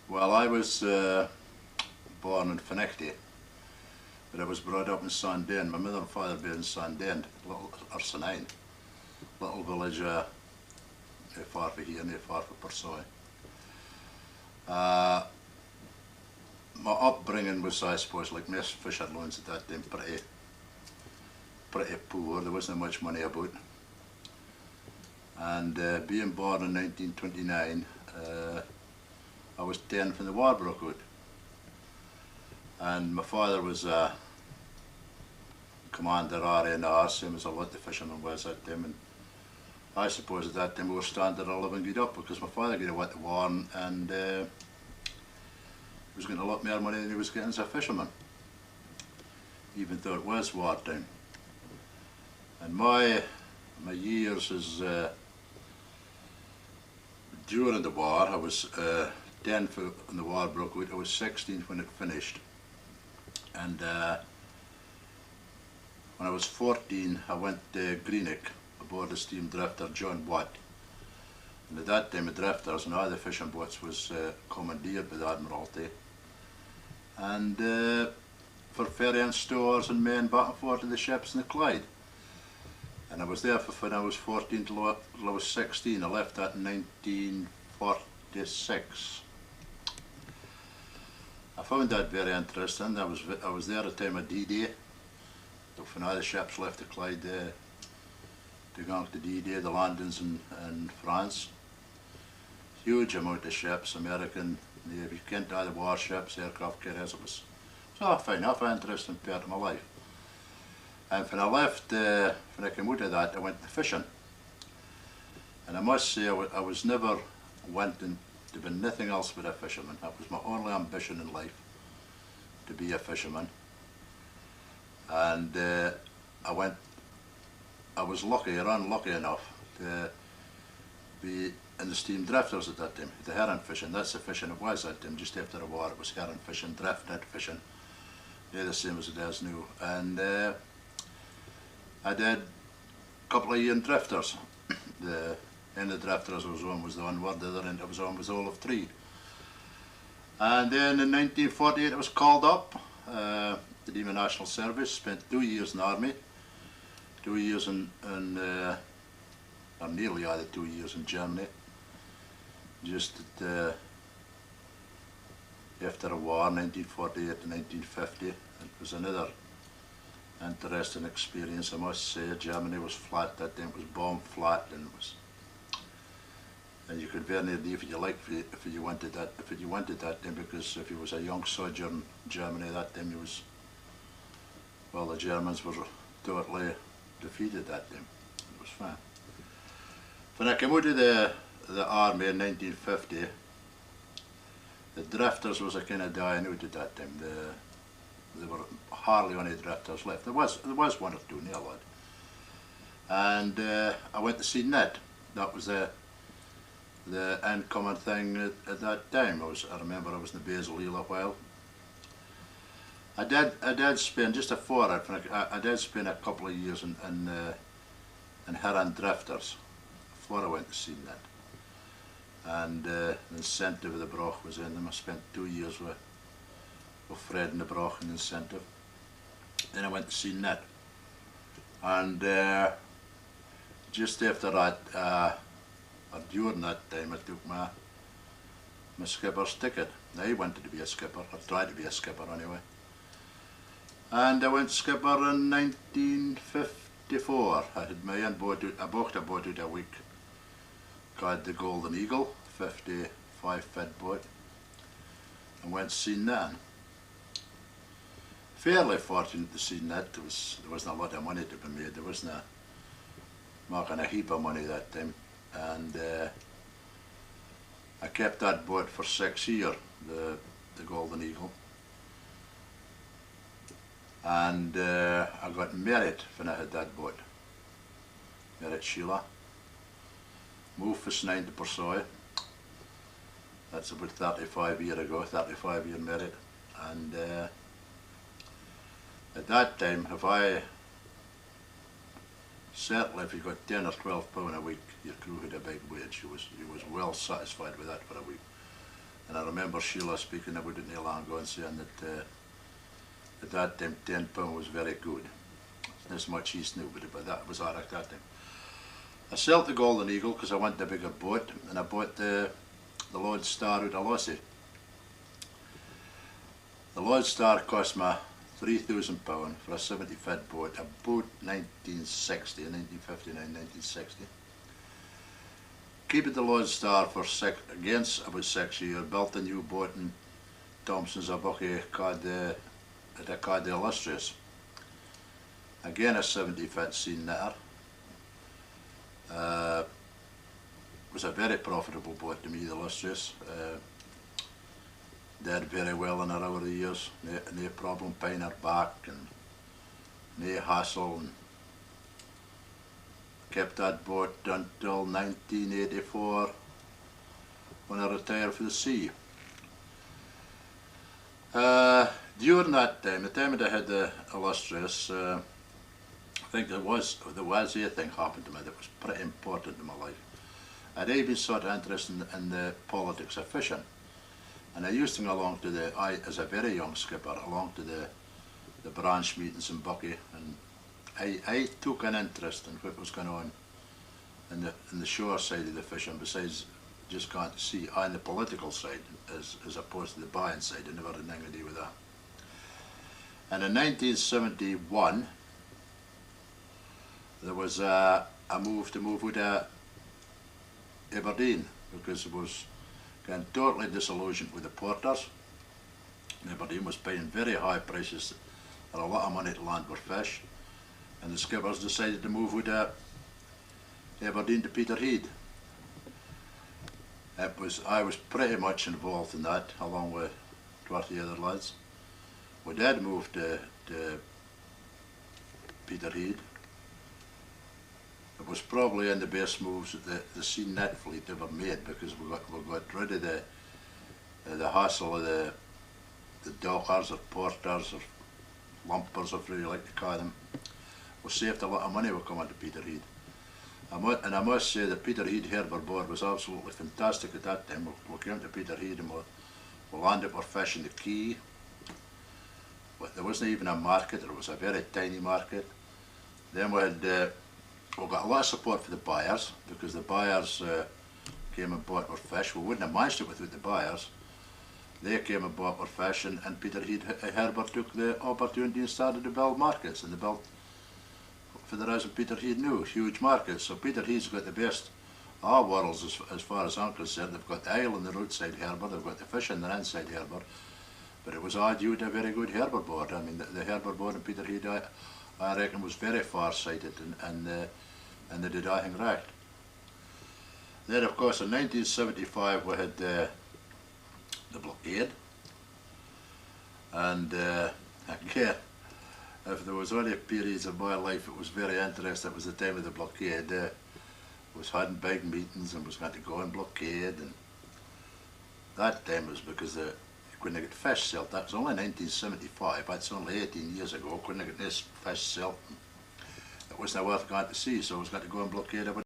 Well, I was born in Finechty, but I was brought up in Sandane. My mother and father were in Sandane, little Ursinine, little village no far from here, no far from Portsoy. My upbringing was, I suppose, like most fisher loans at that time, pretty poor. There wasn't much money about. And being born in 1929, I was 10 when the war broke out. And my father was commander RNR, same as a lot of the fishermen was at them. And I suppose at that time we were standing a living good up because my father got away to war and he was getting a lot more money than he was getting as a fisherman, even though it was wartime. And my years is during the war. I was 10 when the war broke out. I was 16 when it finished. And when I was 14, I went to Greenock aboard the steam drifter John Watt. And at that time, the drifters and all the fishing boats was commandeered by the Admiralty. And for ferrying stores and men back and forth to the ships in the Clyde. And I was there from I was 14 till I was 16. I left that in 1946. I found that very interesting. I was there at the time of D-Day. When all the ships left the Clyde to go to D-Day, the landings in France. Huge amount of ships, American Navy, Kent, all the warships, aircraft carriers. It was a fine, interesting part of my life. And when I left, when I came out of that, I went to fishing. And I must say, I was never wanting to be nothing else but a fisherman. That was my only ambition in life, to be a fisherman. And I was lucky or unlucky enough to be in the steam drifters at that time, the herring fishing. That's the fishing it was at that time. Just after the war, it was herring fishing, drift net fishing. They're the same as it is now. And I did a couple of years in drifters. The end of the drifters I was on was the Onward, the other end I was on was all of three. And then in 1948 I was called up to do my national service, spent 2 years in the army, 2 years or nearly either 2 years in Germany. Just after the war, 1948 to 1950, it was another interesting experience, I must say. Germany was flat that time, it was bomb flat, and you could very nearly if you liked if you wanted that time, because if you was a young soldier in Germany that time, the Germans were totally defeated that time. It was fine. When I came out of the army in 1950, the drifters was a kind of dying out at that time. There were hardly any drifters left. There was one or two near lad. And I went to see Ned. That was the incoming thing at that time. I remember I was in the Basil Hill a while. I did spend just before it. I did spend a couple of years in herring drifters before I went to see Ned. And the incentive of the broch was in them. I spent 2 years with Fred and the broch and the incentive. Then I went to see Ned. And just after that, or during that time, I took my skipper's ticket. I wanted to be a skipper, I tried to be a skipper anyway. And I went skipper in 1954. I had my own boat out, I booked a boat out a week called the Golden Eagle, 55-foot boat, and went to see Nan. Fairly fortunate to see that. There wasn't a lot of money to be made. There wasn't making a heap of money that time. And I kept that boat for 6 years, the Golden Eagle. And I got married when I had that boat. Married Sheila. Moved from Snine to Portsoy. That's about 35 years ago, 35 years married. And at that time, certainly if you got 10 or 12 pound a week, your crew had a big wage. You was well satisfied with that for a week. And I remember Sheila speaking about it not long ago and saying that at that time £10 was very good. Not much East knew, but that was all right that time. I sold the Golden Eagle because I wanted a bigger boat, and I bought the Lord Star out of Lossie. The Lord Star cost me £3,000 for a 70-foot boat, about 1960, 1959, 1960. Keep it the Lord Star for about 6 years, built a new boat in Thompson's a bucky called the Illustrious. Again a 70-foot sea knitter. Was a very profitable boat to me, the Illustrious. Did very well in her over the years, no problem paying her back and no hassle, and kept that boat until 1984 when I retired for the sea. During that time, the time that I had the Illustrious, I think there was a thing happened to me that was pretty important in my life. I'd been sort of interested in the politics of fishing, and I used to go along to as a very young skipper, along to the branch meetings in Bucky, and I took an interest in what was going on in the shore side of the fishing, besides just going to sea, on the political side, as opposed to the buying side. I never had anything to do with that. And in 1971, there was a move out of Aberdeen, because it was getting totally disillusioned with the porters. Aberdeen was paying very high prices and a lot of money to land for fish, and the skippers decided to move out of Aberdeen to Peterhead. I was pretty much involved in that, along with 20 other lads. We did move to Peterhead. It was probably in the best moves that the sea net fleet ever made, because we got rid of the hassle of the dockers or porters or lumpers, if you like to call them. We saved a lot of money coming to Peterhead. And I must say that Peterhead harbour board was absolutely fantastic at that time. We came to Peterhead and we landed our fish in the quay. But there wasn't even a market, it was a very tiny market. Then we got a lot of support for the buyers, because the buyers came and bought our fish. We wouldn't have managed it without the buyers. They came and bought our fish, and Peterhead harbour took the opportunity and started to build markets, and they built, for the reason Peterhead knew, huge markets. So Peterhead's got the best of all worlds as far as I'm concerned. They've got the isle in the roadside harbour, they've got the fish in the inside harbour, but it was all due to a very good harbour board. I mean, the harbour board in Peterhead, I reckon, was very far-sighted, and they did everything right. Then, of course, in 1975 we had the blockade, and again, if there was only periods of my life it was very interesting, it was the time of the blockade. Was having big meetings and was going to go on blockade, and that time was because you couldn't get fish sold. That was only 1975, that's only 18 years ago. Couldn't get this fish sold. It wasn't worth going to sea, so I was going to go on blockade every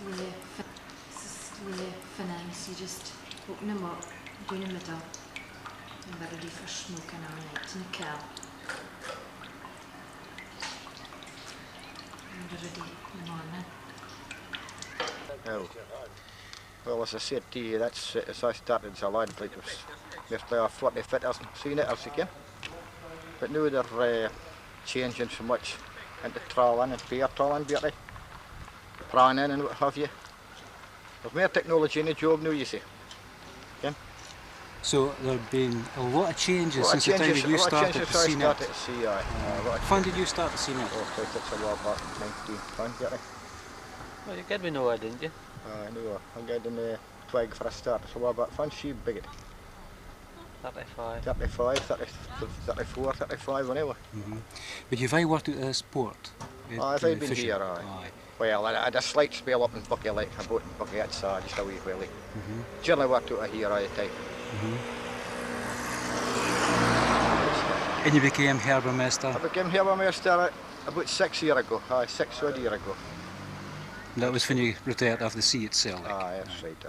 Slay finance, you just open them up, go in the middle, and they're ready for smoking all night in the cow. And they're ready in the morning. Well, as I said to you, that's as I started as a lad, like it was mostly a 40 fitters and seen it as you can. But now they're changing so much into trawling and beer trawling, beer prawning and what have you. There's more technology in the job now, you see. Okay? So there have been a lot of changes since the time that you started to see it. When did you start to see it? Oh, it's a while back, 1920. Well, you get me know, didn't you? I know, I'm getting the twig for a start, it's a while back. Fun sheep big it. 35. 35, 30, 34, 35, whenever. But you've I worked at this port? I've been here, aye. Well, I had a slight spell up in Bucky Lake, a boat in Bucky outside, just a wee while. Generally worked out here all the time. And you became harbour master? I became harbour master about 6 years ago, 6 odd years ago. And that was when you retired off the sea itself? Aye, that's right.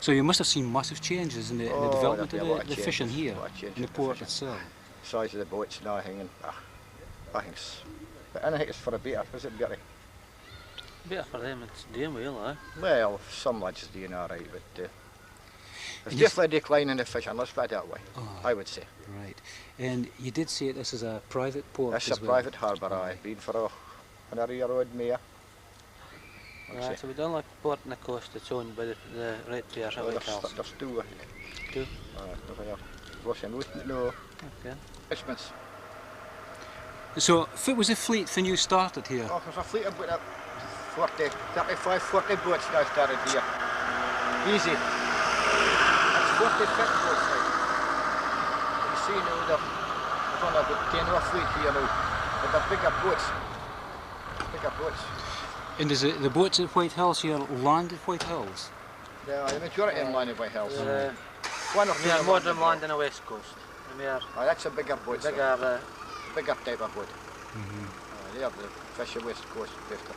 So you must have seen massive changes in the development of the fishing here, in the port itself. The size of the boats and everything, and I think it's for a better, is it better? Better for them, it's doing well, eh? Well, some lads are doing alright, but it's definitely declining the fishing, let's put it that way, I would say. Right, and you did say this is a private port It's a well. private harbour, I've been for another year old mare. Right, so we don't like port on the coast, it's owned by the ratepayers at Whitehills. There's two. Two? Russian, no. Okay. Richmonds. So, what was the fleet when you started here? Oh, there's a fleet of about 35, 40 boats now started here. Easy. That's 40 fit boats now. You see now there's only about 10 off fleet here now. But they're bigger boats. Bigger boats. And is the boats at Whitehills here land at Whitehills? Yeah, the majority of them land at Whitehills. One of them modern land on the west coast. That's a bigger boat. Bigger type of boat. They are the fisher west coast after.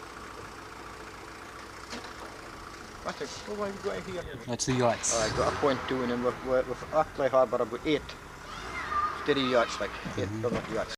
What have we got here? That's the yachts. I got a .2 and then we've actually harbour about 8 steady yachts, like 8 yachts.